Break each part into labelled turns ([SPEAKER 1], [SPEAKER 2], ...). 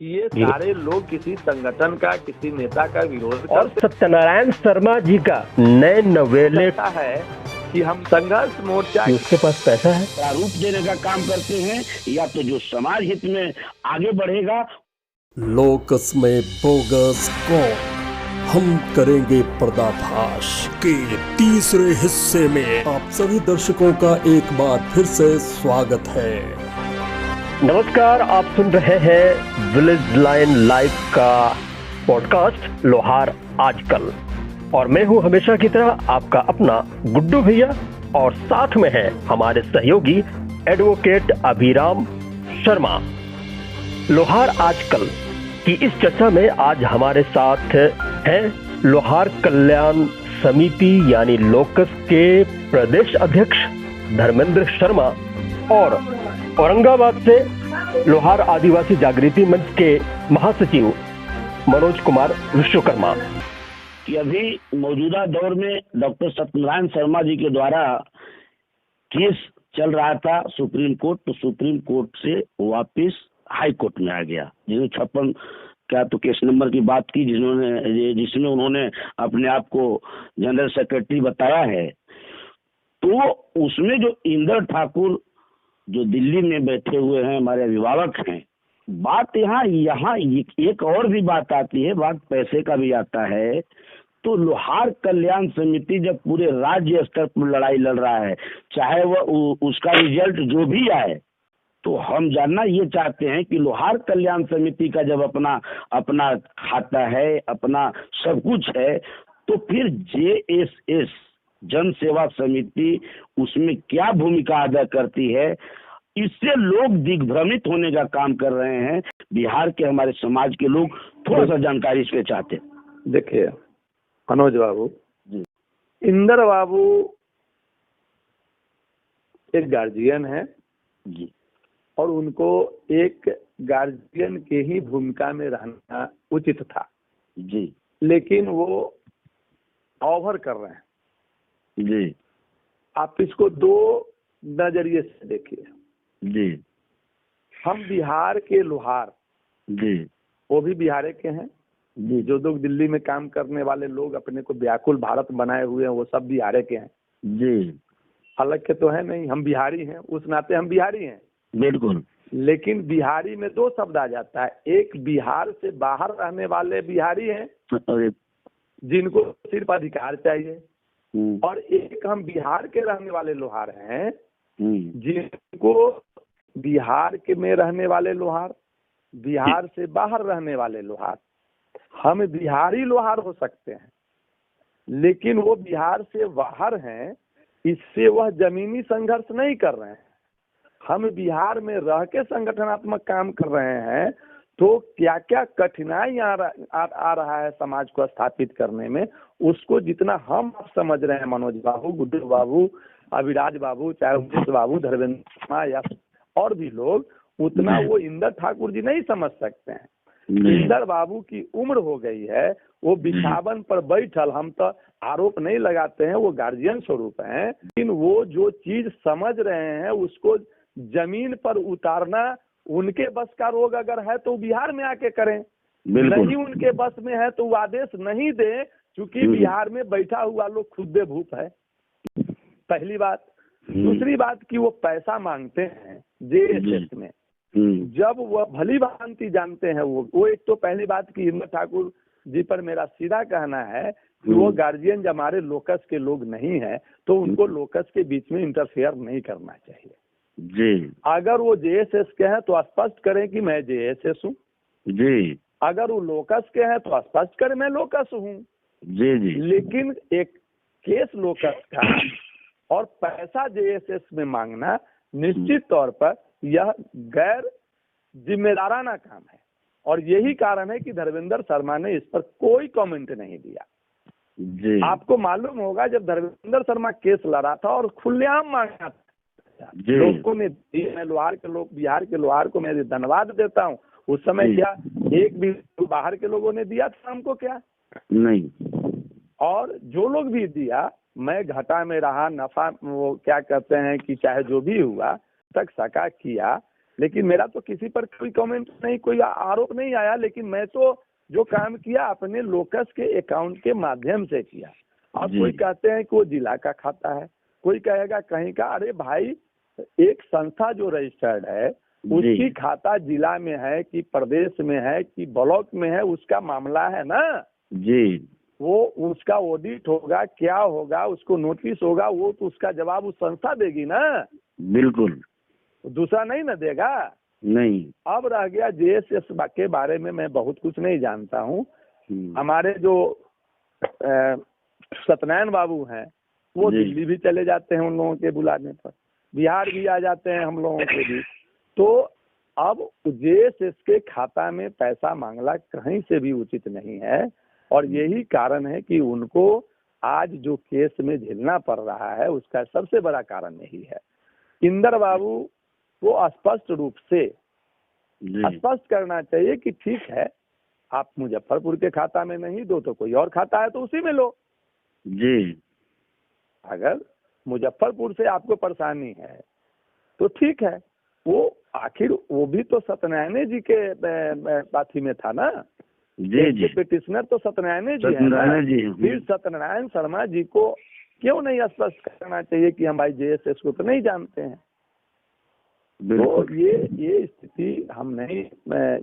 [SPEAKER 1] कि ये सारे लोग किसी संगठन का, किसी नेता का विरोध
[SPEAKER 2] और सत्यनारायण शर्मा जी का नए नवेले
[SPEAKER 1] है कि हम संघर्ष मोर्चा,
[SPEAKER 2] उसके पास पैसा है,
[SPEAKER 3] प्रारूप देने का काम करते हैं, या तो जो समाज हित में आगे बढ़ेगा।
[SPEAKER 4] लोकस में बोगस कौन, हम करेंगे पर्दाफाश के तीसरे हिस्से में आप सभी दर्शकों का एक बार फिर से स्वागत है।
[SPEAKER 2] नमस्कार, आप सुन रहे हैं विलेज लाइन लाइव का पॉडकास्ट लोहार आजकल, और मैं हूं हमेशा की तरह आपका अपना गुड्डू भैया, और साथ में है हमारे सहयोगी एडवोकेट अभिराम शर्मा। लोहार आजकल की इस चर्चा में आज हमारे साथ हैं लोहार कल्याण समिति यानी लोकस के प्रदेश अध्यक्ष धर्मेंद्र शर्मा और औरंगाबाद से लोहार आदिवासी जागृति मंच के महासचिव मनोज कुमार विश्वकर्मा।
[SPEAKER 3] कि अभी मौजूदा दौर में डॉक्टर सत्यनारायण शर्मा जी के द्वारा केस चल रहा था सुप्रीम कोर्ट, तो सुप्रीम कोर्ट से वापस हाई कोर्ट में आ गया, जिसमें 56 क्या तो केस नंबर की बात की, जिसमें उन्होंने अपने आप को जनरल सेक्रेटरी बताया है। तो उसमें जो इंदर ठाकुर जो दिल्ली में बैठे हुए हैं, हमारे अभिभावक हैं, बात यहाँ एक और भी बात आती है, बात पैसे का भी आता है। तो लोहार कल्याण समिति जब पूरे राज्य स्तर पर लड़ाई लड़ रहा है, चाहे वह उसका रिजल्ट जो भी आए, तो हम जानना ये चाहते हैं कि लोहार कल्याण समिति का जब अपना खाता है, अपना सब कुछ है, तो फिर जेएसएस जन सेवा समिति उसमें क्या भूमिका अदा करती है, इससे लोग दिग्भ्रमित होने का काम कर रहे हैं। बिहार के हमारे समाज के लोग थोड़ा सा जानकारी इस पे चाहते हैं।
[SPEAKER 1] देखिए मनोज बाबू
[SPEAKER 3] जी,
[SPEAKER 1] इंदर बाबू एक गार्जियन है
[SPEAKER 3] जी,
[SPEAKER 1] और उनको एक गार्जियन के ही भूमिका में रहना उचित था
[SPEAKER 3] जी,
[SPEAKER 1] लेकिन वो ओवर कर रहे हैं।
[SPEAKER 3] जी,
[SPEAKER 1] आप इसको दो नजरिए से देखिए।
[SPEAKER 3] जी,
[SPEAKER 1] हम बिहार के लोहार,
[SPEAKER 3] जी,
[SPEAKER 1] वो भी बिहार के हैं
[SPEAKER 3] जी,
[SPEAKER 1] जो लोग दिल्ली में काम करने वाले लोग अपने को व्याकुल भारत बनाए हुए हैं, वो सब बिहार के हैं।
[SPEAKER 3] जी,
[SPEAKER 1] अलग के तो है नहीं, हम बिहारी हैं, उस नाते हम बिहारी हैं।
[SPEAKER 3] बिल्कुल।
[SPEAKER 1] लेकिन बिहारी में दो शब्द आ जाता है, एक बिहार से बाहर रहने वाले बिहारी हैं
[SPEAKER 3] अरे,
[SPEAKER 1] जिनको सिर्फ अधिकार चाहिए,
[SPEAKER 3] हम्म,
[SPEAKER 1] और एक हम बिहार के रहने वाले लोहार हैं
[SPEAKER 3] हम्म,
[SPEAKER 1] जिनको बिहार के में रहने वाले लोहार, बिहार से बाहर रहने वाले लोहार, हम बिहारी लोहार हो सकते हैं, लेकिन वो बिहार से बाहर हैं, इससे वह जमीनी संघर्ष नहीं कर रहे हैं। हम बिहार में रह के संगठनात्मक काम कर रहे हैं, तो क्या क्या कठिनाई आ रहा है समाज को स्थापित करने में, उसको जितना हम समझ रहे हैं मनोज बाबू, गुड्डू बाबू, अभिराज बाबू, चाहे उमेश बाबू, धर्मेंद्र या और भी लोग, उतना वो इंदर ठाकुर जी नहीं समझ सकते हैं। इंदर बाबू की उम्र हो गई है, वो बिछावन पर बैठल, हम तो आरोप नहीं लगाते हैं, वो गार्जियन स्वरूप हैं, लेकिन वो जो चीज समझ रहे हैं उसको जमीन पर उतारना उनके बस का रोग अगर है तो बिहार में आके करें, नहीं उनके बस में है तो वो आदेश नहीं दे, क्योंकि बिहार में बैठा हुआ लोग खुद बेभूत है। पहली बात। दूसरी बात कि वो पैसा मांगते हैं जेएसएस में, जब वह भली भांति जानते हैं, वो एक तो पहली बात कि इंदर ठाकुर जी पर मेरा सीधा कहना है कि वो गार्जियन जब हमारे लोकस के लोग नहीं है, तो उनको लोकस के बीच में इंटरफेयर नहीं करना चाहिए
[SPEAKER 3] जी,
[SPEAKER 1] अगर वो जेएसएस के हैं तो स्पष्ट करें कि मैं जेएसएस हूँ
[SPEAKER 3] जी,
[SPEAKER 1] अगर वो लोकस के हैं तो स्पष्ट करें मैं लोकस हूँ
[SPEAKER 3] जी, जी,
[SPEAKER 1] लेकिन एक केस लोकस का और पैसा जेएसएस में मांगना निश्चित तौर पर यह गैर जिम्मेदाराना काम है, और यही कारण है कि धर्मेंद्र शर्मा ने इस पर कोई कमेंट नहीं दिया।
[SPEAKER 3] जी,
[SPEAKER 1] आपको मालूम होगा जब धर्मेंद्र शर्मा केस लड़ा था और खुलेआम मांगा था,
[SPEAKER 3] जी,
[SPEAKER 1] लोगों ने, मैं लोहार के लोग, बिहार के लोहार को मैं धन्यवाद देता हूँ, उस समय क्या एक भी बाहर के लोगों ने दिया था हमको? क्या
[SPEAKER 3] नहीं।
[SPEAKER 1] और जो लोग भी दिया, मैं घाटा में रहा, नफा वो क्या कहते हैं कि चाहे जो भी हुआ तक सका किया, लेकिन मेरा तो किसी पर कोई कमेंट नहीं, कोई आरोप नहीं आया, लेकिन मैं तो जो काम किया अपने लोकस के अकाउंट के माध्यम से किया। अब कोई कहते हैं कि वो जिला का खाता है, कोई कहेगा कहीं का। अरे भाई, एक संस्था जो रजिस्टर्ड है उसकी खाता जिला में है कि प्रदेश में है कि ब्लॉक में है, उसका मामला है ना
[SPEAKER 3] जी।
[SPEAKER 1] वो उसका ऑडिट होगा, क्या होगा, उसको नोटिस होगा, वो तो उसका जवाब उस संस्था देगी ना।
[SPEAKER 3] बिल्कुल,
[SPEAKER 1] दूसरा नहीं ना देगा।
[SPEAKER 3] नहीं।
[SPEAKER 1] अब रह गया जेएसएस के बारे में मैं बहुत कुछ नहीं जानता हूँ। हमारे जो सत्यनारायण बाबू हैं वो दिल्ली भी चले जाते हैं उन लोगों के बुलाने पर, बिहार भी आ जाते हैं हम लोगों के भी। तो अब जेएसएस के खाता में पैसा मांगना कहीं से भी उचित नहीं है, और यही कारण है कि उनको आज जो केस में झेलना पड़ रहा है उसका सबसे बड़ा कारण यही है। इंदर बाबू को स्पष्ट रूप से स्पष्ट करना चाहिए कि ठीक है, आप मुजफ्फरपुर के खाता में नहीं दो तो कोई और खाता है तो उसी में लो
[SPEAKER 3] जी।
[SPEAKER 1] अगर मुजफ्फरपुर से आपको परेशानी है तो ठीक है, वो आखिर वो भी तो सत्यनारायण जी के पाथी में था ना।
[SPEAKER 3] जी।
[SPEAKER 1] पिटिशनर तो सत्यनारायण जी है। फिर सत्यनारायण शर्मा जी को क्यों नहीं स्पष्ट करना चाहिए कि हम भाई जेएसएस को तो नहीं जानते हैं। तो ये स्थिति हम नहीं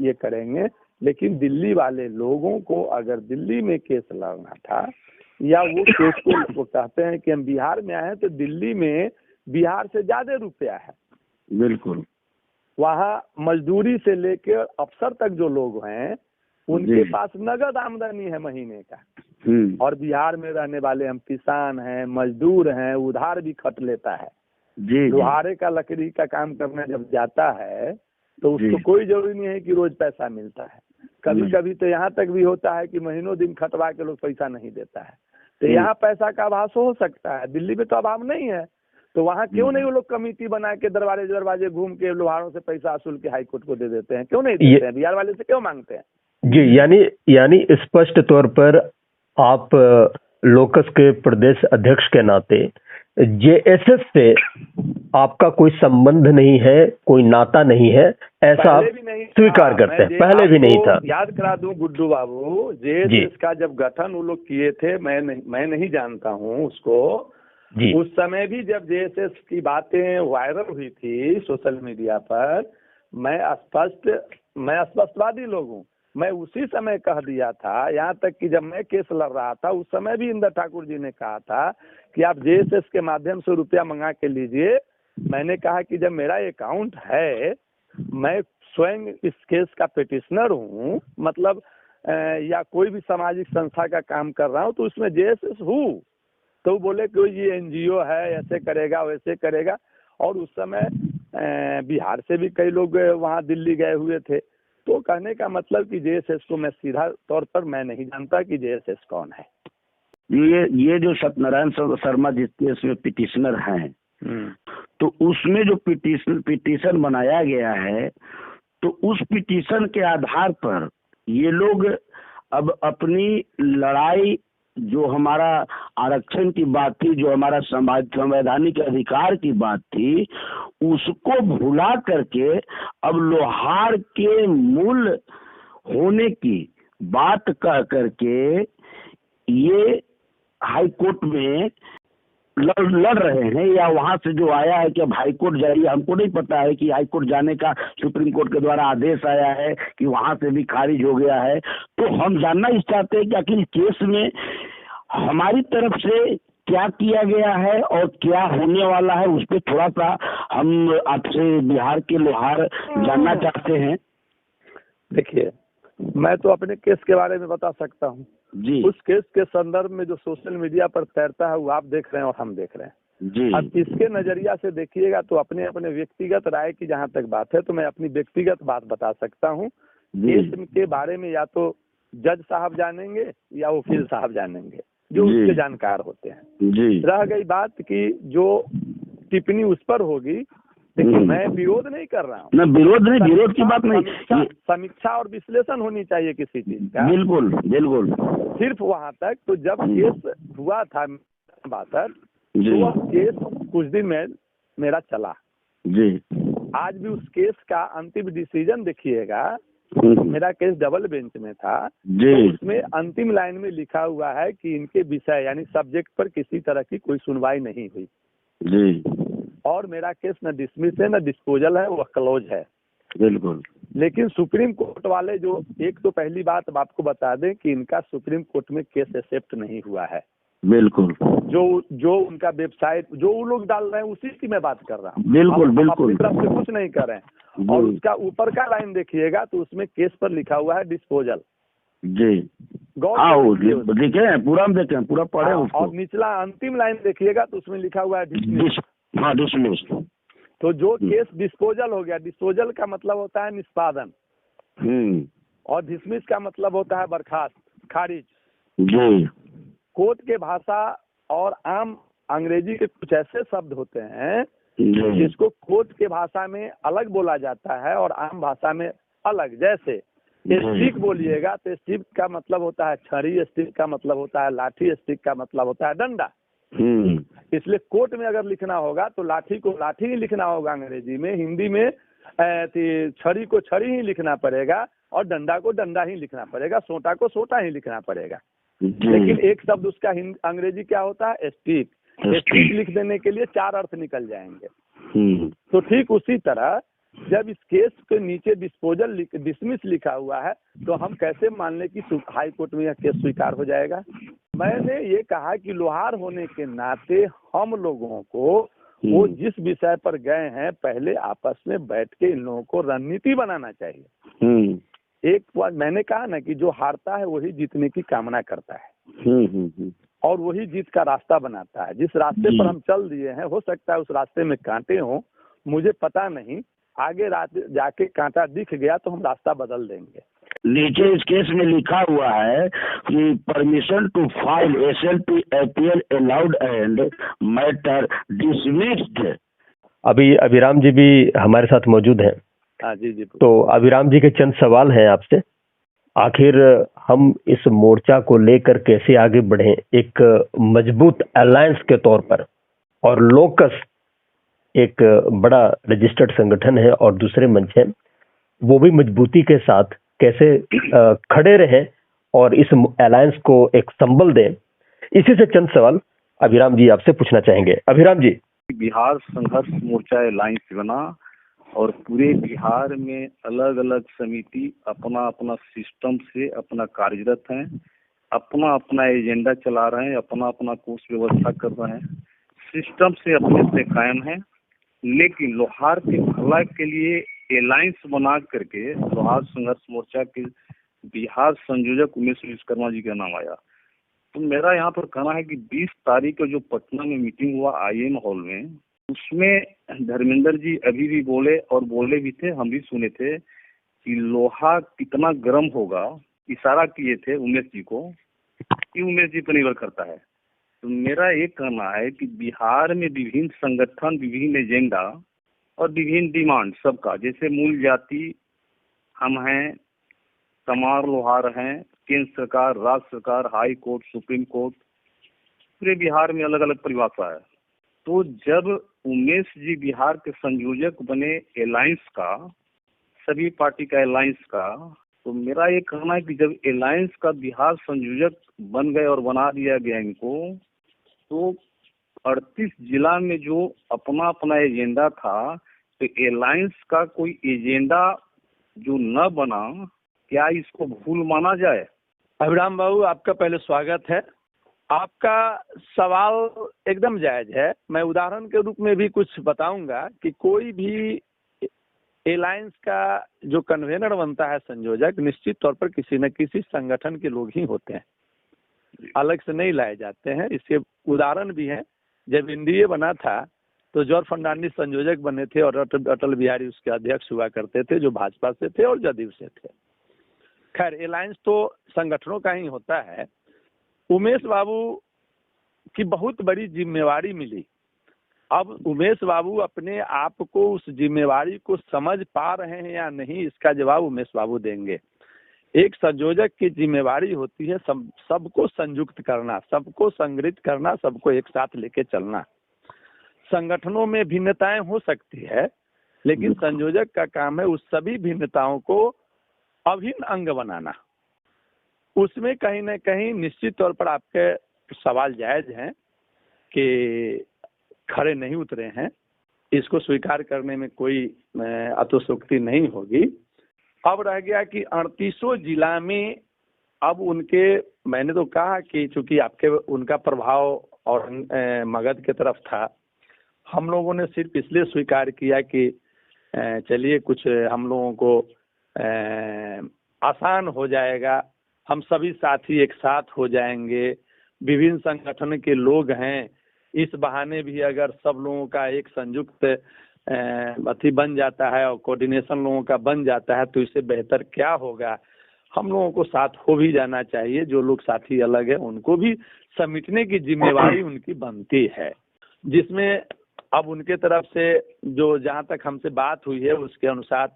[SPEAKER 1] ये करेंगे। लेकिन दिल्ली वाले लोगों को अगर दिल्ली में केस लड़ना था, या वो केस को कहते हैं कि हम बिहार में आए हैं, तो दिल्ली में बिहार से ज्यादा रुपया है।
[SPEAKER 3] बिल्कुल,
[SPEAKER 1] वहाँ मजदूरी से लेकर अफसर तक जो लोग हैं उनके पास नगद आमदनी है महीने का। और बिहार में रहने वाले हम किसान हैं, मजदूर हैं, उधार भी खट लेता है। लोहारे का लकड़ी का काम करने जब जाता है तो उसको कोई जरूरी नहीं है कि रोज पैसा मिलता है। कभी कभी तो यहाँ तक भी होता है कि महीनों दिन खटवा के लोग पैसा नहीं देता है। तो यहाँ पैसा का अभाव हो सकता है, दिल्ली में तो अभाव नहीं है। तो वहाँ क्यों नहीं वो लोग कमेटी बना के दरवाजे घूम के लोहारों से पैसा वसूल के हाई कोर्ट को दे देते हैं? क्यों नहीं देते हैं? बिहार वाले से क्यों मांगते हैं?
[SPEAKER 2] जी, यानी स्पष्ट तौर पर आप लोकस के प्रदेश अध्यक्ष के नाते जेएसएस से आपका कोई संबंध नहीं है, कोई नाता नहीं है, ऐसा आप स्वीकार करते हैं? पहले भी नहीं था।
[SPEAKER 1] याद करा दूं गुड्डू बाबू, जेएसएस का जब गठन वो लोग किए थे, मैं नहीं जानता हूं उसको। उस समय भी जब जेएसएस की बातें वायरल हुई थी सोशल मीडिया पर, मैं स्पष्टवादी लोग हूँ, मैं उसी समय कह दिया था। यहाँ तक कि जब मैं केस लड़ रहा था उस समय भी इंदर ठाकुर जी ने कहा था कि आप जेएसएस के माध्यम से रुपया मंगा के लीजिए। मैंने कहा कि जब मेरा अकाउंट है, मैं स्वयं इस केस का पिटिशनर हूँ, मतलब या कोई भी सामाजिक संस्था का काम कर रहा हूँ, तो उसमें जेएसएस हूँ। तो बोले कि ये एनजीओ है, ऐसे करेगा वैसे करेगा। और उस समय बिहार से भी कई लोग वहाँ दिल्ली गए हुए थे। तो कहने का मतलब कि जेएसएस को मैं सीधा तौर पर मैं नहीं जानता कि जेएसएस कौन है।
[SPEAKER 3] ये जो सत्यनारायण शर्मा जिसके इसमें पिटिशनर हैं, तो उसमें जो पिटीशन बनाया गया है, तो उस पिटीशन के आधार पर ये लोग अब अपनी लड़ाई, जो हमारा आरक्षण की बात थी, जो हमारा संवैधानिक अधिकार की बात थी, उसको भुला करके अब लोहार के मूल होने की बात कह करके ये हाई कोर्ट में लड़ रहे हैं। या वहां से जो आया है कि अब हाई कोर्ट जाइए, हमको नहीं पता है कि हाई कोर्ट जाने का सुप्रीम कोर्ट के द्वारा आदेश आया है कि वहां से भी खारिज हो गया है। तो हम जानना इस चाहते हैं कि आखिर केस में हमारी तरफ से क्या किया गया है और क्या होने वाला है, उस पर थोड़ा सा हम आपसे बिहार के लोहार जानना चाहते हैं।
[SPEAKER 1] देखिए, मैं तो अपने केस के बारे में बता सकता हूँ जी। उस केस के संदर्भ में जो सोशल मीडिया पर तैरता है वो आप देख रहे हैं और हम देख रहे हैं जी। अब इसके नजरिया से देखिएगा तो अपने अपने व्यक्तिगत राय की जहाँ तक बात है, तो मैं अपनी व्यक्तिगत बात बता सकता हूँ। केस के बारे में या तो जज साहब जानेंगे या वकील साहब जानेंगे, जो उसके जानकार होते हैं जी। रह गई बात की जो टिप्पणी उस पर होगी, लेकिन मैं विरोध नहीं कर रहा हूँ।
[SPEAKER 3] विरोध की बात नहीं,
[SPEAKER 1] समीक्षा और विश्लेषण होनी चाहिए किसी चीज का।
[SPEAKER 3] बिल्कुल बिल्कुल।
[SPEAKER 1] सिर्फ वहाँ तक। तो जब केस हुआ था बात, तो वह केस कुछ दिन में मेरा चला जी। आज भी उस केस का अंतिम डिसीजन देखिएगा, मेरा केस डबल बेंच में था, तो उसमें अंतिम लाइन में लिखा हुआ है कि इनके विषय यानी सब्जेक्ट पर किसी तरह की कोई सुनवाई नहीं हुई
[SPEAKER 3] जी,
[SPEAKER 1] और मेरा केस न डिसमिस है न डिस्पोजल है, वो क्लोज है।
[SPEAKER 3] बिल्कुल।
[SPEAKER 1] लेकिन सुप्रीम कोर्ट वाले जो, एक तो पहली बात अब आपको बता दें कि इनका सुप्रीम कोर्ट में केस एक्सेप्ट नहीं हुआ है।
[SPEAKER 3] बिल्कुल।
[SPEAKER 1] जो उनका वेबसाइट जो वो लोग डाल रहे हैं उसी की मैं बात कर रहा हूँ।
[SPEAKER 3] बिल्कुल
[SPEAKER 1] हम
[SPEAKER 3] बिल्कुल।
[SPEAKER 1] अपनी तरफ से कुछ नहीं कर रहे हैं। और उसका ऊपर का लाइन देखिएगा तो उसमें केस पर लिखा हुआ है डिस्पोजल।
[SPEAKER 3] जी, देखे पूरा, हम देखे पूरा पढ़े उसको।
[SPEAKER 1] और निचला अंतिम लाइन देखिएगा तो उसमें लिखा हुआ है डिसमिस।
[SPEAKER 3] हाँ, डिसमिस।
[SPEAKER 1] तो जो केस डिस्पोजल हो गया, डिस्पोजल का मतलब होता है निष्पादन, और डिसमिस का मतलब होता है बर्खास्त, खारिज।
[SPEAKER 3] जी।
[SPEAKER 1] कोर्ट के भाषा और आम अंग्रेजी के कुछ ऐसे शब्द होते हैं जिसको कोर्ट के भाषा में अलग बोला जाता है और आम भाषा में अलग। जैसे स्टिक बोलिएगा तो स्टिक का मतलब होता है छड़ी, स्टिक का मतलब होता है लाठी, स्टिक का मतलब होता है डंडा। इसलिए कोर्ट में अगर लिखना होगा तो लाठी को लाठी ही लिखना होगा अंग्रेजी में, हिंदी में छड़ी को छड़ी ही लिखना पड़ेगा और डंडा को डंडा ही लिखना पड़ेगा, सोटा को सोटा ही लिखना पड़ेगा। लेकिन एक शब्द उसका अंग्रेजी क्या होता है, स्टिक। स्टिक लिख देने के लिए 4 अर्थ निकल जाएंगे। तो ठीक उसी तरह जब इस केस के नीचे डिस्पोजल डिसमिस लिखा हुआ है तो हम कैसे मान लें कि हाई कोर्ट में यह केस स्वीकार हो जाएगा। मैंने ये कहा कि लोहार होने के नाते हम लोगों को वो जिस विषय पर गए हैं पहले आपस में बैठ के इन लोगों को रणनीति बनाना चाहिए। एक बात मैंने कहा ना कि जो हारता है वही जीतने की कामना करता है और वही जीत का रास्ता बनाता है। जिस रास्ते पर हम चल दिए हैं हो सकता है उस रास्ते में कांटे हों, मुझे पता नहीं, आगे जाके कांटा दिख गया तो हम रास्ता बदल देंगे।
[SPEAKER 3] नीचे इस केस में लिखा हुआ है कि permission to file SL to appeal allowed and matter dismissed.
[SPEAKER 2] अभी अभिराम जी भी हमारे साथ मौजूद हैं।
[SPEAKER 1] हाँ जी जी।
[SPEAKER 2] तो अभिराम जी के चंद सवाल हैं आपसे। आखिर हम इस मोर्चा को लेकर कैसे आगे बढ़ें एक मजबूत अलायंस के तौर पर, और लोकस एक बड़ा रजिस्टर्ड संगठन है और दूसरे मंच है, वो भी मजबूती के साथ कैसे खड़े रहें और इस अलायंस को एक संबल दें, इसी से चंद सवाल अभिराम जी आपसे पूछना चाहेंगे। अभिराम जी।
[SPEAKER 5] बिहार संघर्ष मोर्चा अलायंस बना और पूरे बिहार में अलग अलग समिति अपना अपना सिस्टम से अपना कार्यरत हैं, अपना अपना एजेंडा चला रहे हैं, अपना अपना कोर्स व्यवस्था कर रहे हैं, सिस्टम से अपने कायम हैं। लेकिन लोहार के भलाई के लिए अलायंस बना करके लोहार संघर्ष मोर्चा के बिहार संयोजक उमेश विश्वकर्मा जी का नाम आया। तो मेरा यहाँ पर कहना है कि 20 तारीख को जो पटना में मीटिंग हुआ IM हॉल में, उसमें धर्मेंद्र जी अभी भी बोले और बोले भी थे, हम भी सुने थे कि लोहा कितना गर्म होगा, इशारा किए थे उमेश जी को कि उमेश जी पर निर्भर करता है। तो मेरा ये कहना है कि बिहार में विभिन्न संगठन, विभिन्न एजेंडा और विभिन्न डिमांड सबका, जैसे मूल जाति हम हैं, तमार लोहार हैं, केंद्र सरकार, राज्य सरकार, हाई कोर्ट, सुप्रीम कोर्ट, पूरे बिहार में अलग अलग परिभाषा है। तो जब उमेश जी बिहार के संयोजक बने अलायंस का, सभी पार्टी का अलायंस का, तो मेरा ये कहना है कि जब अलायंस का बिहार संयोजक बन गए और बना दिया गया इनको, तो 38 जिला में जो अपना अपना एजेंडा था, तो अलायंस का कोई एजेंडा जो न बना, क्या इसको भूल माना जाए?
[SPEAKER 1] अभिराम बाबू, आपका पहले स्वागत है। आपका सवाल एकदम जायज है। मैं उदाहरण के रूप में भी कुछ बताऊंगा कि कोई भी अलायंस का जो कन्वेनर बनता है, संयोजक, निश्चित तौर पर किसी न किसी संगठन के लोग ही होते हैं, अलग से नहीं लाए जाते हैं। इसके उदाहरण भी हैं। जब NDA बना था तो जॉर्ज फर्नांडिस संयोजक बने थे और अटल बिहारी उसके अध्यक्ष हुआ करते थे, जो भाजपा से थे और जदयू से थे। खैर, अलायंस तो संगठनों का ही होता है। उमेश बाबू की बहुत बड़ी जिम्मेवारी मिली। अब उमेश बाबू अपने आप को उस जिम्मेवारी को समझ पा रहे हैं या नहीं, इसका जवाब उमेश बाबू देंगे। एक संयोजक की जिम्मेवारी होती है सबको संयुक्त करना, सबको संगठित करना, सबको एक साथ लेके चलना। संगठनों में भिन्नताएं हो सकती है, लेकिन संयोजक का काम है उस सभी भिन्नताओं को अभिन्न अंग बनाना। उसमें कहीं ना कहीं निश्चित तौर पर आपके सवाल जायज हैं कि खड़े नहीं उतरे हैं, इसको स्वीकार करने में कोई अतिशयोक्ति नहीं होगी। अब रह गया कि 38 जिला में अब उनके, मैंने तो कहा कि चूंकि आपके उनका प्रभाव और मगध के तरफ था, हम लोगों ने सिर्फ इसलिए स्वीकार किया कि चलिए कुछ हम लोगों को आसान हो जाएगा, हम सभी साथी एक साथ हो जाएंगे, विभिन्न संगठन के लोग हैं, इस बहाने भी अगर सब लोगों का एक संयुक्त अथी बन जाता है और कोऑर्डिनेशन लोगों का बन जाता है तो इससे बेहतर क्या होगा। हम लोगों को साथ हो भी जाना चाहिए, जो लोग साथी अलग है उनको भी समेटने की जिम्मेवारी उनकी बनती है, जिसमें अब उनके तरफ से जो जहाँ तक हमसे बात हुई है उसके अनुसार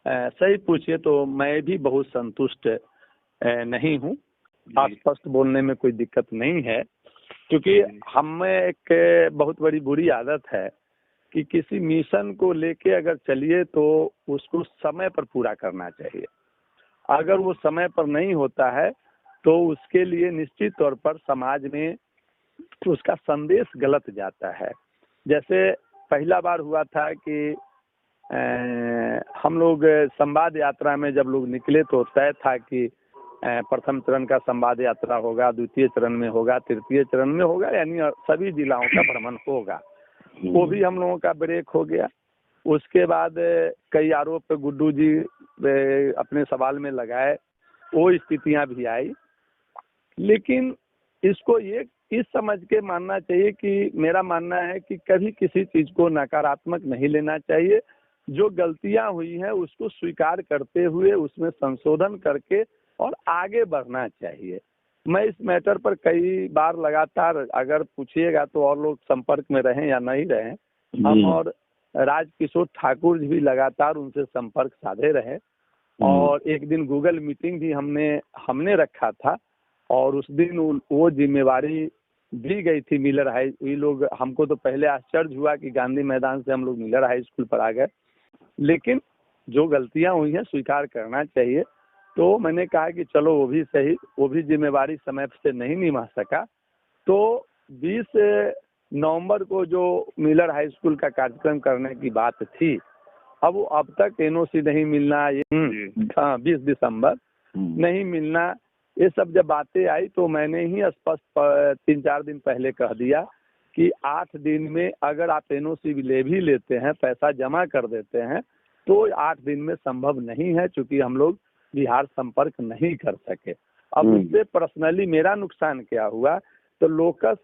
[SPEAKER 1] सही पूछिए तो मैं भी बहुत संतुष्ट नहीं हूँ। स्पष्ट बोलने में कोई दिक्कत नहीं है, क्योंकि हमें एक बहुत बड़ी बुरी आदत है कि किसी मिशन को लेके अगर चलिए तो उसको समय पर पूरा करना चाहिए। अगर वो समय पर नहीं होता है तो उसके लिए निश्चित तौर पर समाज में उसका संदेश गलत जाता है। जैसे पहला बार हुआ था कि हम लोग संवाद यात्रा में जब लोग निकले तो तय था कि प्रथम चरण का संवाद यात्रा होगा, द्वितीय चरण में होगा, तृतीय चरण में होगा, यानी सभी जिलाओं का भ्रमण होगा। वो भी हम लोगों का ब्रेक हो गया। उसके बाद कई आरोप गुड्डू जी अपने सवाल में लगाए, वो स्थितियां भी आई। लेकिन इसको ये इस समझ के मानना चाहिए कि मेरा मानना है कि कभी किसी चीज को नकारात्मक नहीं लेना चाहिए। जो गलतियां हुई हैं उसको स्वीकार करते हुए उसमें संशोधन करके और आगे बढ़ना चाहिए। मैं इस मैटर पर कई बार लगातार, अगर पूछिएगा तो और लोग संपर्क में रहें या नहीं रहें, हम और राजकिशोर ठाकुर जी भी लगातार उनसे संपर्क साधे रहे और एक दिन गूगल मीटिंग भी हमने रखा था और उस दिन वो जिम्मेवारी दी गई थी मिलर हाई। ये लोग, हमको तो पहले आश्चर्य हुआ कि गांधी मैदान से हम लोग मिलर हाई स्कूल पर आ गए, लेकिन जो गलतियां हुई हैं स्वीकार करना चाहिए। तो मैंने कहा कि चलो वो भी सही, वो भी जिम्मेवारी समय से नहीं निभा सका। तो 20 नवंबर को जो मिलर हाई स्कूल का कार्यक्रम करने की बात थी, अब तक एनओसी नहीं मिलना, ये 20 दिसंबर नहीं मिलना, ये सब जब बातें आई तो मैंने ही स्पष्ट 3-4 दिन पहले कह दिया कि 8 दिन में अगर आप एनओसी ले भी लेते हैं, पैसा जमा कर देते हैं, तो 8 दिन में संभव नहीं है, क्योंकि हम लोग बिहार संपर्क नहीं कर सके। अब उससे पर्सनली मेरा नुकसान क्या हुआ, तो लोकस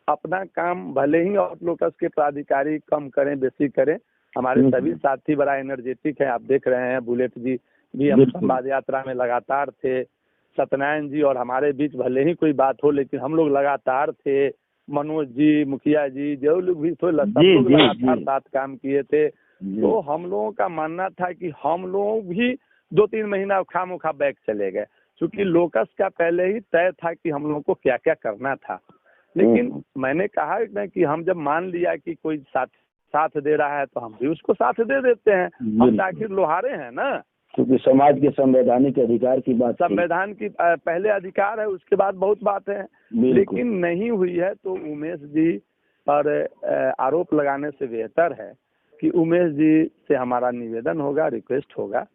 [SPEAKER 1] अपना काम भले ही और लोकस के पदाधिकारी कम करें बेसी करें, हमारे सभी साथी बड़ा एनर्जेटिक है। आप देख रहे हैं बुलेट जी भी हम संवाद यात्रा में लगातार थे, सत्यनारायण जी और हमारे बीच भले ही कोई बात हो लेकिन हम लोग लगातार थे, मनोज जी, मुखिया जी, जो लोग भी थे सब लोग लगातार साथ काम किए थे। तो हम लोगों का मानना था कि हम लोग भी 2-3 महीना खामोखा बैक चले गए, क्योंकि लोकस का पहले ही तय था कि हम लोगों को क्या क्या करना था। लेकिन मैंने कहा ना कि हम जब मान लिया कि कोई साथ दे रहा है तो हम भी उसको साथ दे देते हैं, हम आखिर लोहारे हैं ना,
[SPEAKER 3] क्योंकि समाज के संवैधानिक अधिकार की बात,
[SPEAKER 1] संविधान की पहले अधिकार है, उसके बाद बहुत बात है। लेकिन नहीं हुई है तो उमेश जी पर आरोप लगाने से बेहतर है कि उमेश जी से हमारा निवेदन होगा, रिक्वेस्ट होगा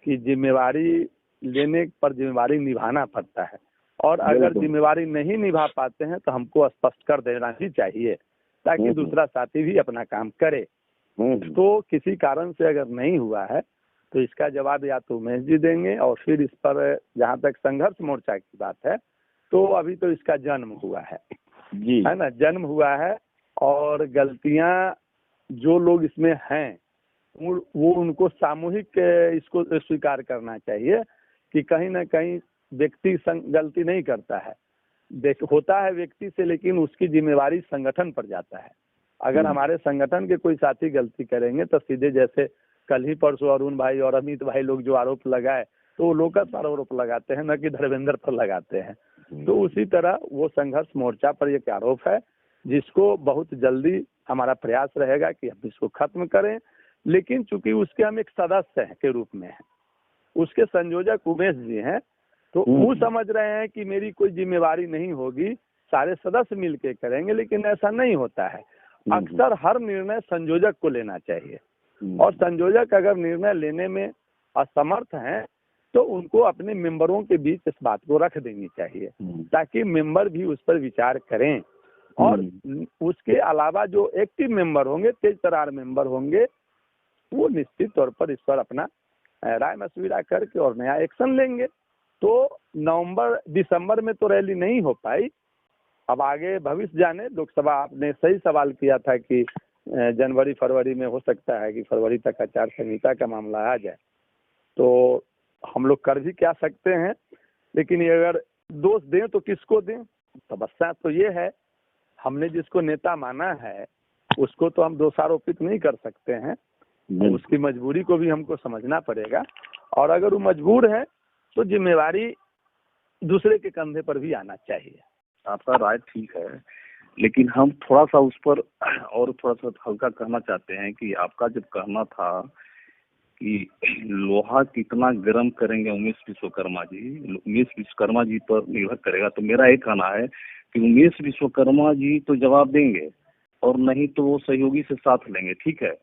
[SPEAKER 1] कि जिम्मेवारी लेने पर जिम्मेवारी निभाना पड़ता है, और अगर जिम्मेवारी नहीं निभा पाते हैं तो हमको स्पष्ट कर देना ही चाहिए ताकि दूसरा साथी भी अपना काम करे। तो किसी कारण से अगर नहीं हुआ है तो इसका जवाब या तो उमेश जी देंगे, और फिर इस पर जहाँ तक संघर्ष मोर्चा की बात है तो अभी तो इसका जन्म हुआ है जी, है ना, जन्म हुआ है, और गलतियाँ जो लोग इसमें हैं वो उनको सामूहिक इसको स्वीकार करना चाहिए कि कहीं ना कहीं व्यक्ति गलती नहीं करता है, होता है व्यक्ति से, लेकिन उसकी जिम्मेवारी संगठन पर जाता है। अगर हमारे संगठन के कोई साथी गलती करेंगे तो सीधे, जैसे कल ही परसों अरुण भाई और अमित भाई लोग जो आरोप लगाए तो वो लोकस पर आरोप लगाते हैं, न कि धर्मेंद्र पर लगाते हैं। तो उसी तरह वो संघर्ष मोर्चा पर एक आरोप है जिसको बहुत जल्दी हमारा प्रयास रहेगा कि हम इसको खत्म करें, लेकिन चूंकि उसके हम एक सदस्य हैं के रूप में हैं, उसके संयोजक उमेश जी हैं, तो वो समझ रहे हैं कि मेरी कोई जिम्मेवारी नहीं होगी, सारे सदस्य मिलके करेंगे, लेकिन ऐसा नहीं होता है। अक्सर हर निर्णय संयोजक को लेना चाहिए, और संयोजक अगर निर्णय लेने में असमर्थ हैं तो उनको अपने मेंबरों के बीच इस बात को रख देनी चाहिए, ताकि मेंबर भी उस पर विचार करें। और उसके अलावा जो एक्टिव मेंबर होंगे, तेज तरार मेंबर होंगे, वो निश्चित तौर पर इस पर अपना राय मशविरा करके और नया एक्शन लेंगे। तो दिसंबर में तो रैली नहीं हो पाई, अब आगे भविष्य जाने। लोकसभा, आपने सही सवाल किया था कि जनवरी फरवरी में हो सकता है कि फरवरी तक आचार संहिता का मामला आ जाए, तो हम लोग कर भी क्या सकते हैं। लेकिन ये अगर दोष दें तो किसको दें? समस्या तो ये है, हमने जिसको नेता माना है उसको तो हम दोषारोपित नहीं कर सकते हैं, उसकी मजबूरी को भी हमको समझना पड़ेगा। और अगर वो मजबूर है तो जिम्मेवारी दूसरे के कंधे पर भी आना चाहिए।
[SPEAKER 5] आपका राय ठीक है, लेकिन हम थोड़ा सा उस पर और थोड़ा सा हल्का कहना चाहते हैं कि आपका जब कहना था कि लोहा कितना गर्म करेंगे उमेश विश्वकर्मा जी पर निर्भर करेगा, तो मेरा ये कहना है कि उमेश विश्वकर्मा जी तो जवाब देंगे और नहीं तो वो सहयोगी से साथ लेंगे, ठीक है।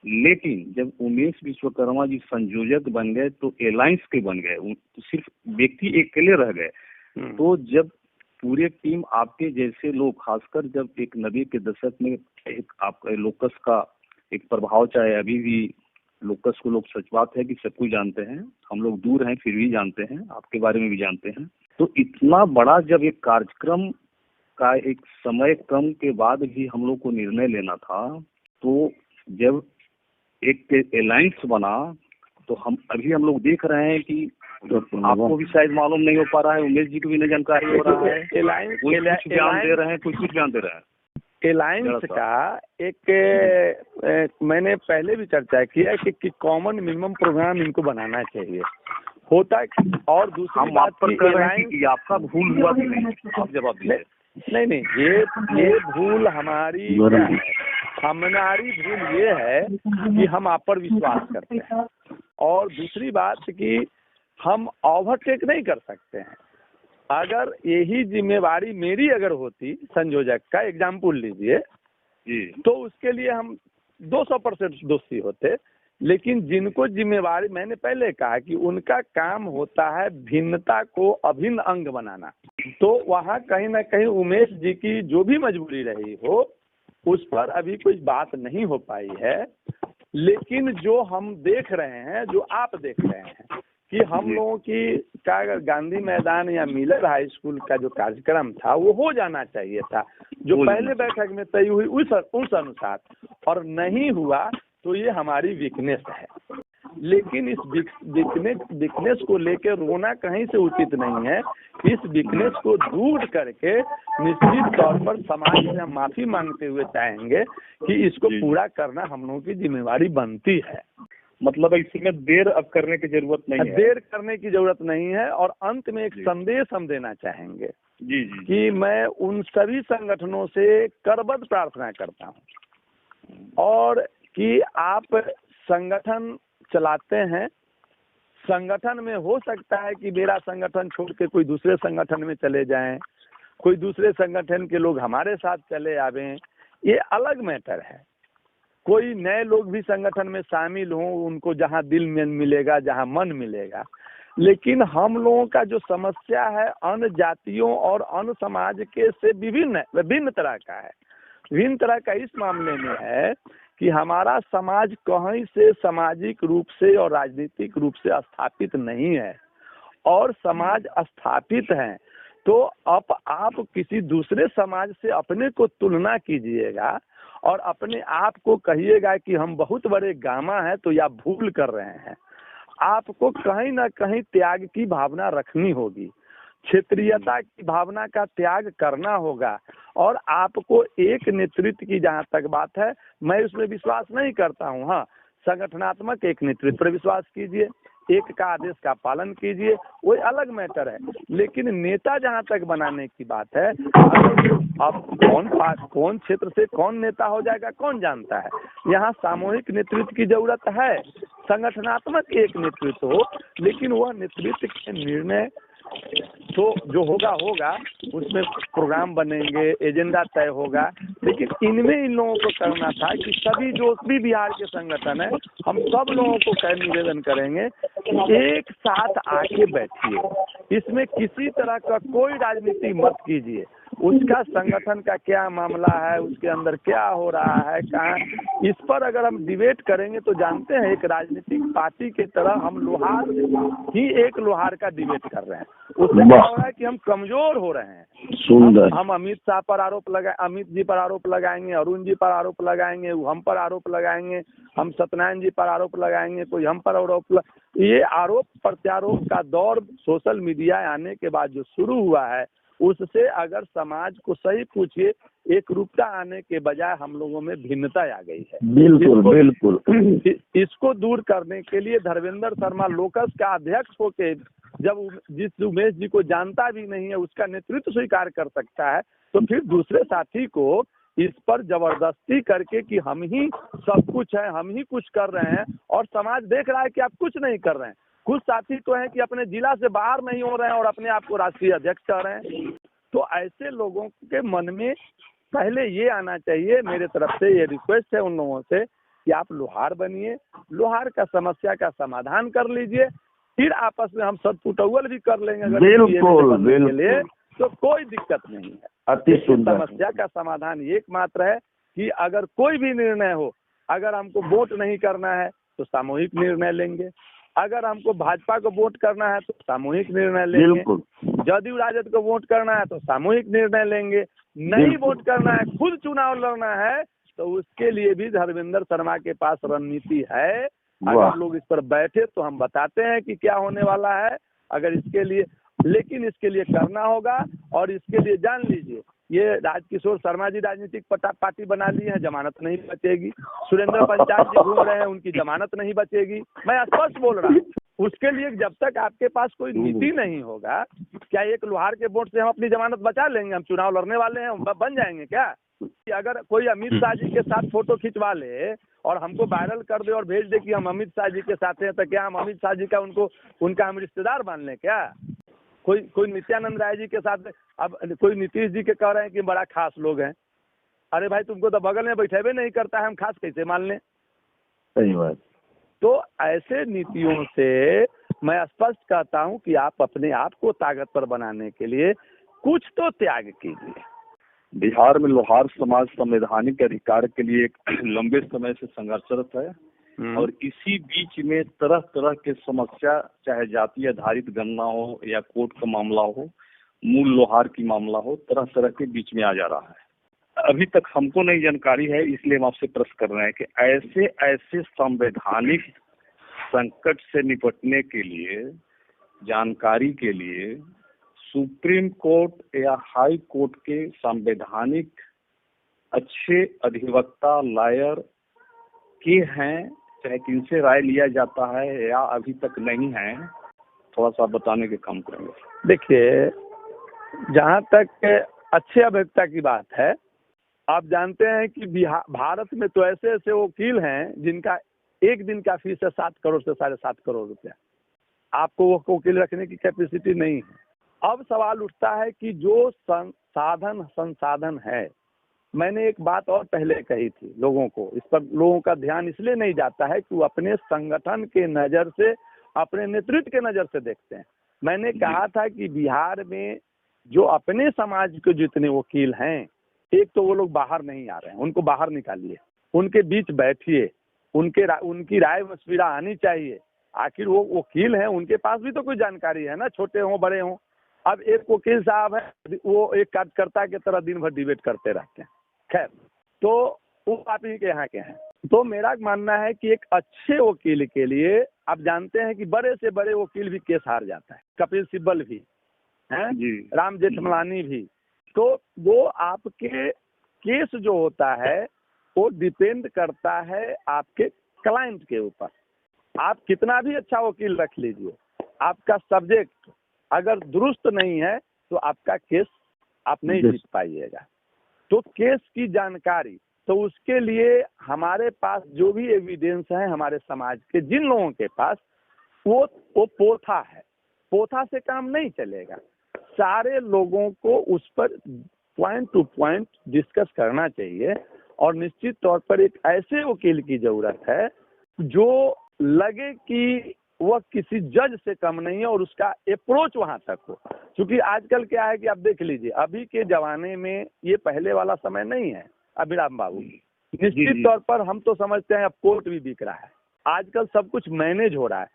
[SPEAKER 5] लेकिन जब उमेश विश्वकर्मा जी संयोजक बन गए तो अलायंस के बन गए, तो सिर्फ व्यक्ति अकेले रह गए। तो जब पूरे टीम आपके जैसे लोग, खासकर जब एक 90 के दशक में एक आपका लोकस का एक प्रभाव, चाहे अभी भी लोकस को लोग, सच बात है कि सब कुछ जानते हैं, हम लोग दूर हैं फिर भी जानते हैं, आपके बारे में भी जानते हैं। तो इतना बड़ा जब एक कार्यक्रम का एक समय कम के बाद भी हम लोग को निर्णय लेना था, तो जब एक अलायंस बना तो हम लोग देख रहे हैं कि आपको भी शायद मालूम नहीं हो पा रहा है, उमेश जी को भी नहीं जानकारी हो रहा है, कुछ बयान दे रहे हैं, कुछ बयान दे रहे हैं।
[SPEAKER 1] अलायंस का एक मैंने पहले भी चर्चा किया कि कॉमन मिनिमम प्रोग्राम इनको बनाना चाहिए होता। और दूसरी बात
[SPEAKER 5] कि आपका भूल हुआ कि नहीं, आप जवाब दीजिए।
[SPEAKER 1] नहीं, ये भूल हमारी भूल ये है कि हम आप पर विश्वास करते हैं, और दूसरी बात कि हम ओवरटेक नहीं कर सकते हैं। अगर यही जिम्मेवारी मेरी अगर होती, संयोजक का एग्जाम्पल लीजिए, तो उसके लिए हम 200% दोषी होते। लेकिन जिनको जिम्मेवारी, मैंने पहले कहा कि उनका काम होता है भिन्नता को अभिन्न अंग बनाना, तो वहाँ कहीं ना कहीं उमेश जी की जो भी मजबूरी रही हो उस पर अभी कोई बात नहीं हो पाई है। लेकिन जो हम देख रहे हैं, जो आप देख रहे हैं कि हम लोगों की का गांधी मैदान या मिलर हाई स्कूल का जो कार्यक्रम था वो हो जाना चाहिए था, जो पहले बैठक में तय हुई उस अनुसार, और नहीं हुआ तो ये हमारी वीकनेस है। लेकिन इस वीकनेस को लेकर रोना कहीं से उचित नहीं है। इस वीकनेस को दूर करके निश्चित तौर पर समाज से हम माफी मांगते हुए चाहेंगे कि इसको पूरा करना हम लोगों की जिम्मेवारी बनती है।
[SPEAKER 5] मतलब इसमें देर अब करने की जरूरत नहीं है,
[SPEAKER 1] देर करने की जरूरत नहीं है। और अंत में एक संदेश हम देना चाहेंगे कि मैं उन सभी संगठनों से करबद्ध प्रार्थना करता हूं, और कि आप संगठन चलाते हैं, संगठन में हो सकता है कि मेरा संगठन छोड़ के कोई दूसरे संगठन में चले जाएं, कोई दूसरे संगठन के लोग हमारे साथ चले आवें, ये अलग मैटर है। कोई नए लोग भी संगठन में शामिल हों, उनको जहां दिल में मिलेगा, जहां मन मिलेगा। लेकिन हम लोगों का जो समस्या है अन्य जातियों और अन्य समाज के से विभिन्न तरह का है। विभिन्न तरह का इस मामले में है कि हमारा समाज कहीं से सामाजिक रूप से और राजनीतिक रूप से स्थापित नहीं है, और समाज स्थापित है तो अब आप किसी दूसरे समाज से अपने को तुलना कीजिएगा और अपने आप को कहिएगा कि हम बहुत बड़े गामा हैं, तो या भूल कर रहे हैं। आपको कहीं ना कहीं त्याग की भावना रखनी होगी, क्षेत्रीयता की भावना का त्याग करना होगा, और आपको एक नेतृत्व की जहां तक बात है, मैं उसमें विश्वास नहीं करता हूं। हाँ, संगठनात्मक एक नेतृत्व पर विश्वास कीजिए, एक का आदेश का पालन कीजिए, वो अलग मैटर है। लेकिन नेता जहाँ तक बनाने की बात है, अब कौन क्षेत्र से कौन नेता हो जाएगा कौन जानता है। यहाँ सामूहिक नेतृत्व की जरूरत है, संगठनात्मक एक नेतृत्व हो, लेकिन वह नेतृत्व के निर्णय तो जो होगा उसमें प्रोग्राम बनेंगे, एजेंडा तय होगा। लेकिन इनमें इन लोगों को करना था कि सभी जो भी बिहार के संगठन है, हम सब लोगों को कह निवेदन करेंगे एक साथ आके बैठिए, इसमें किसी तरह का कोई राजनीति मत कीजिए। उसका संगठन का क्या मामला है, उसके अंदर क्या हो रहा है, कहाँ, इस पर अगर हम डिबेट करेंगे तो जानते हैं एक राजनीतिक पार्टी की तरह हम लोहार ही एक लोहार का डिबेट कर रहे हैं। उससे क्या हो रहा है कि हम कमजोर हो रहे हैं।
[SPEAKER 3] सुंदर।
[SPEAKER 1] हम अमित शाह पर आरोप लगाए, अमित जी पर आरोप लगाएंगे, अरुण जी पर आरोप लगाएंगे, हम पर आरोप लगाएंगे, हम सत्यनारायण जी पर आरोप लगाएंगे, कोई हम पर आरोप ये आरोप प्रत्यारोप का दौर सोशल मीडिया आने के बाद जो शुरू हुआ है, उससे अगर समाज को सही पूछिए, एक रूपता आने के बजाय हम लोगों में भिन्नता आ गई है।
[SPEAKER 3] बिल्कुल।
[SPEAKER 1] इसको दूर करने के लिए धर्मेंद्र शर्मा लोकस का अध्यक्ष होके जब जिस उमेश जी को जानता भी नहीं है उसका नेतृत्व स्वीकार कर सकता है, तो फिर दूसरे साथी को इस पर जबरदस्ती करके कि हम ही सब कुछ है, हम ही कुछ कर रहे हैं और समाज देख रहा है कि आप कुछ नहीं कर रहे हैं। कुछ साथी तो हैं कि अपने जिला से बाहर नहीं हो रहे हैं और अपने आप को राष्ट्रीय अध्यक्ष कर रहे हैं। तो ऐसे लोगों के मन में पहले ये आना चाहिए, मेरे तरफ से ये रिक्वेस्ट है उन लोगों से कि आप लोहार बनिए, लोहार का समस्या का समाधान कर लीजिए, फिर आपस में हम सदपुटौल भी कर लेंगे अगर के लिए, तो कोई दिक्कत नहीं है।
[SPEAKER 3] अति सुंदर।
[SPEAKER 1] समस्या का समाधान एकमात्र है कि अगर कोई भी निर्णय हो, अगर हमको वोट नहीं करना है तो सामूहिक निर्णय लेंगे, अगर हमको भाजपा को वोट करना है तो सामूहिक निर्णय लेंगे, जदयू राजद को वोट करना है तो सामूहिक निर्णय लेंगे, नहीं वोट करना है, खुद चुनाव लड़ना है, तो उसके लिए भी धर्मेंद्र शर्मा के पास रणनीति है। अगर लोग इस पर बैठे तो हम बताते हैं कि क्या होने वाला है। अगर इसके लिए, लेकिन इसके लिए करना होगा, और इसके लिए जान लीजिए ये राजकिशोर शर्मा जी राजनीतिक पार्टी बना ली है, जमानत नहीं बचेगी। सुरेंद्र पंचाल जी घूम रहे हैं, उनकी जमानत नहीं बचेगी। मैं स्पष्ट बोल रहा हूँ। उसके लिए जब तक आपके पास कोई नीति नहीं होगा, क्या एक लोहार के वोट से हम अपनी जमानत बचा लेंगे? हम चुनाव लड़ने वाले हैं, बन जाएंगे क्या? कि अगर कोई अमित शाह जी के साथ फोटो खिंचवा ले और हमको वायरल कर दे और भेज दे कि हम अमित शाह जी के साथ हैं, तो क्या हम अमित शाह जी का उनका हम रिश्तेदार मान लें क्या? कोई नित्यानंद राय जी के साथ, अब कोई नीतीश जी के कह रहे हैं कि बड़ा खास लोग हैं। अरे भाई, तुमको तो बगल में बैठेबे नहीं करता है, हम खास कैसे मान लें?
[SPEAKER 3] सही बात।
[SPEAKER 1] तो ऐसे नीतियों से मैं स्पष्ट कहता हूं कि आप अपने आप को ताकतवर बनाने के लिए कुछ तो त्याग कीजिए।
[SPEAKER 5] बिहार में लोहार समाज संवैधानिक अधिकार के लिए एक लंबे समय से संघर्षरत है, और इसी बीच में तरह तरह के समस्या, चाहे जाति आधारित गणना हो या कोर्ट का मामला हो, मूल लोहार की मामला हो, तरह तरह के बीच में आ जा रहा है। अभी तक हमको नहीं जानकारी है, इसलिए हम आपसे प्रश्न कर रहे हैं कि ऐसे ऐसे संवैधानिक संकट से निपटने के लिए, जानकारी के लिए सुप्रीम कोर्ट या हाई कोर्ट के संवैधानिक अच्छे अधिवक्ता, लॉयर के हैं, चाहे किनसे राय लिया जाता है या अभी तक नहीं है, थोड़ा सा बताने के काम करेंगे।
[SPEAKER 1] देखिए, जहाँ तक अच्छे अभिवक्ता की बात है, आप जानते हैं कि भारत में तो ऐसे ऐसे वकील हैं जिनका एक दिन का फीस है 7 करोड़ से 7.5 करोड़ रुपया। आपको वो वकील रखने की कैपेसिटी नहीं है। अब सवाल उठता है कि जो संसाधन है, मैंने एक बात और पहले कही थी लोगों को, इस पर लोगों का ध्यान इसलिए नहीं जाता है कि वो अपने संगठन के नज़र से, अपने नेतृत्व के नज़र से देखते हैं। मैंने कहा था कि बिहार में जो अपने समाज के जितने वकील हैं, एक तो वो लोग बाहर नहीं आ रहे हैं, उनको बाहर निकालिए, उनके बीच बैठिए, उनकी राय मशविरा आनी चाहिए। आखिर वो वकील हैं, उनके पास भी तो कोई जानकारी है ना, छोटे हों बड़े हों। अब एक वकील साहब है, वो एक कार्यकर्ता की तरह दिन भर डिबेट करते रहते हैं। खैर, तो वो आप ही के यहाँ के हैं। तो मेरा मानना है कि एक अच्छे वकील के लिए, आप जानते हैं कि बड़े से बड़े वकील भी केस हार जाता है, कपिल सिब्बल भी हैं, राम जेठमलानी भी। तो वो आपके केस जो होता है वो डिपेंड करता है आपके क्लाइंट के ऊपर। आप कितना भी अच्छा वकील रख लीजिए, आपका सब्जेक्ट अगर दुरुस्त नहीं है तो आपका केस आप नहीं जीत पाइएगा। तो केस की जानकारी, तो उसके लिए हमारे पास जो भी एविडेंस है हमारे समाज के जिन लोगों के पास, वो पोथा है। पोथा से काम नहीं चलेगा। सारे लोगों को उस पर पॉइंट टू पॉइंट डिस्कस करना चाहिए और निश्चित तौर पर एक ऐसे वकील की जरूरत है जो लगे कि वह किसी जज से कम नहीं है और उसका अप्रोच वहां तक हो। क्योंकि आजकल क्या है कि आप देख लीजिए, अभी के जमाने में ये पहले वाला समय नहीं है अभिराम बाबू। निश्चित तौर पर हम तो समझते हैं अब कोर्ट भी बिक रहा है, आजकल सब कुछ मैनेज हो रहा है।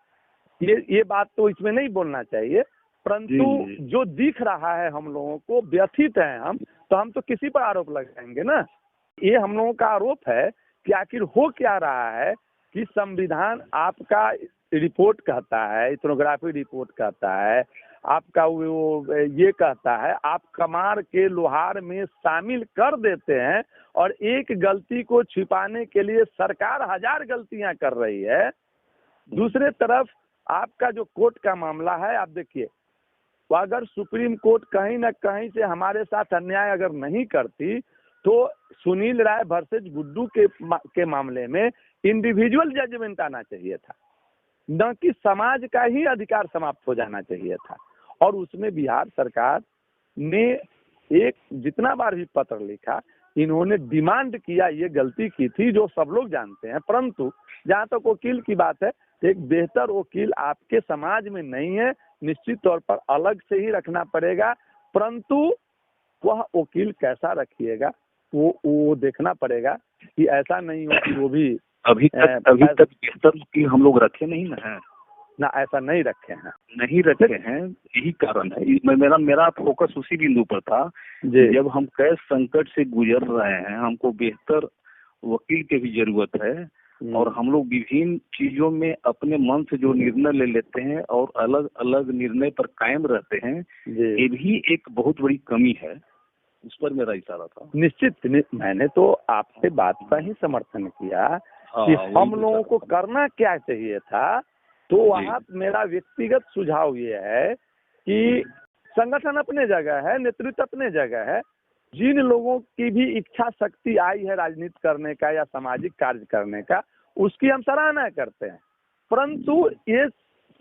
[SPEAKER 1] ये बात तो इसमें नहीं बोलना चाहिए, परंतु जो दिख रहा है हम लोगों को, व्यथित हैं हम, तो हम तो किसी पर आरोप लगाएंगे ना। ये हम लोगों का आरोप है कि आखिर हो क्या रहा है कि संविधान आपका रिपोर्ट कहता है, इथनोग्राफी रिपोर्ट कहता है, आपका वो ये कहता है, आप कमार के लोहार में शामिल कर देते हैं और एक गलती को छिपाने के लिए सरकार 1000 गलतियां कर रही है। दूसरे तरफ आपका जो कोर्ट का मामला है, आप देखिए, तो अगर सुप्रीम कोर्ट कहीं ना कहीं से हमारे साथ अन्याय अगर नहीं करती तो सुनील राय वर्सेज गुड्डू के मामले में इंडिविजुअल जजमेंट आना चाहिए था, न कि समाज का ही अधिकार समाप्त हो जाना चाहिए था। और उसमें बिहार सरकार ने एक जितना बार भी पत्र लिखा, इन्होंने डिमांड किया, ये गलती की थी जो सब लोग जानते हैं। परंतु जहाँ तक वकील की बात है, एक बेहतर वकील आपके समाज में नहीं है, निश्चित तौर पर अलग से ही रखना पड़ेगा। परंतु वह वकील कैसा रखिएगा वो देखना पड़ेगा कि ऐसा नहीं हो कि वो भी
[SPEAKER 5] अभी तक बेहतर वकील हम लोग रखे नहीं ना,
[SPEAKER 1] ऐसा नहीं रखे हैं।
[SPEAKER 5] यही कारण है। मेरा फोकस उसी बिंदु पर था। जब हम कैश संकट से गुजर रहे हैं, हमको बेहतर वकील की भी जरूरत है और हम लोग विभिन्न चीजों में अपने मन से जो निर्णय ले लेते हैं और अलग अलग निर्णय पर कायम रहते हैं, ये भी एक बहुत बड़ी कमी है। उस पर मेरा इशारा था।
[SPEAKER 1] निश्चित मैंने तो आपसे बात का ही समर्थन किया कि हम लोगों को करना क्या चाहिए था। तो वहाँ मेरा व्यक्तिगत सुझाव ये है कि संगठन अपने जगह है, नेतृत्व अपने जगह है। जिन लोगों की भी इच्छा शक्ति आई है राजनीति करने का या सामाजिक कार्य करने का, उसकी हम सराहना करते हैं। परंतु ये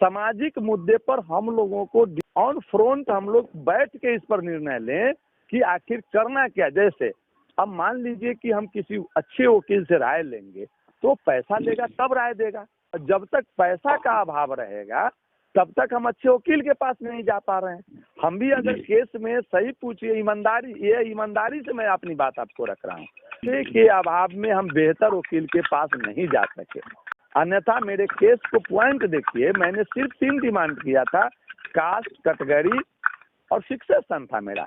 [SPEAKER 1] सामाजिक मुद्दे पर हम लोगों को ऑन फ्रंट हम लोग बैठ के इस पर निर्णय लें कि आखिर करना क्या। जैसे अब मान लीजिए कि हम किसी अच्छे वकील से राय लेंगे, तो पैसा लेगा तब राय देगा। जब तक पैसा का अभाव रहेगा तब तक हम अच्छे वकील के पास नहीं जा पा रहे हैं। हम भी अगर केस में सही पूछिए, ईमानदारी से मैं अपनी बात आपको रख रहा हूँ के अभाव में हम बेहतर वकील के पास नहीं जा सके। अन्यथा मेरे केस को पॉइंट देखिए, मैंने सिर्फ 3 डिमांड किया था, कास्ट, कैटेगरी और फिक्सेशन था मेरा।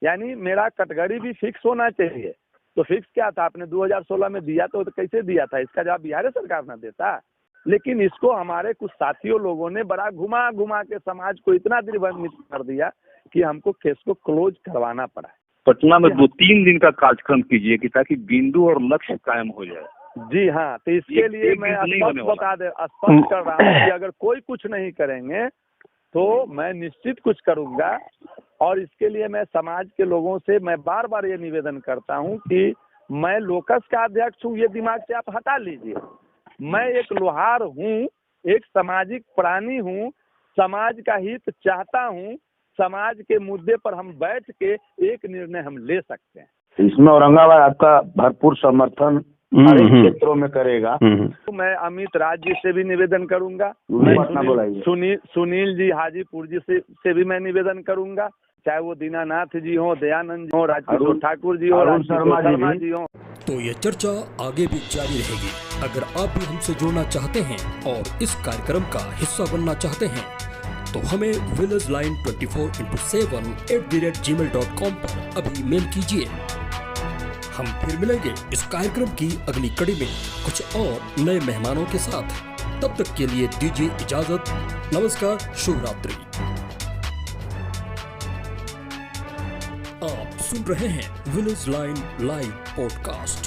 [SPEAKER 1] यानी मेरा कैटेगरी भी फिक्स होना चाहिए। तो फिक्स क्या था, आपने 2016 में दिया तो कैसे दिया था, इसका जवाब बिहार सरकार न देता। लेकिन इसको हमारे कुछ साथियों लोगों ने बड़ा घुमा घुमा के समाज को इतना दिग्भ्रमित कर दिया कि हमको केस को क्लोज करवाना पड़ा।
[SPEAKER 5] पटना में 2-3 दिन का कार्यक्रम कीजिए कि ताकि बिंदु और लक्ष्य कायम हो जाए।
[SPEAKER 1] जी हाँ, तो इसके लिए मैं स्पष्ट कर रहा हूँ कि अगर कोई कुछ नहीं करेंगे तो मैं निश्चित कुछ करूंगा। और इसके लिए मैं समाज के लोगों से मैं बार बार ये निवेदन करता हूं कि मैं लोकस का अध्यक्ष हूं, ये दिमाग से आप हटा लीजिए। मैं एक लोहार हूं, एक सामाजिक प्राणी हूं, समाज का हित चाहता हूं। समाज के मुद्दे पर हम बैठ के एक निर्णय हम ले सकते हैं।
[SPEAKER 3] इसमें औरंगाबाद आपका भरपूर समर्थन क्षेत्रों में करेगा।
[SPEAKER 1] तो मैं अमित राज जी से भी निवेदन करूंगा, सुनील जी हाजीपुर जी से भी मैं निवेदन करूंगा, चाहे वो दीनानाथ जी हो, दयानंद जी हो, राजकिशोर ठाकुर जी हो, शर्मा जी हो।
[SPEAKER 4] तो ये चर्चा आगे भी जारी रहेगी। अगर आप भी हमसे जुड़ना चाहते हैं और इस कार्यक्रम का हिस्सा बनना चाहते हैं तो हमें villagline24/7 पर अभी मेल कीजिए। हम फिर मिलेंगे इस कार्यक्रम की अगली कड़ी में कुछ और नए मेहमानों के साथ। तब तक के लिए दीजिए इजाजत। नमस्कार, शुभ रात्रि। आप सुन रहे हैं विलेज लाइन लाइव पॉडकास्ट।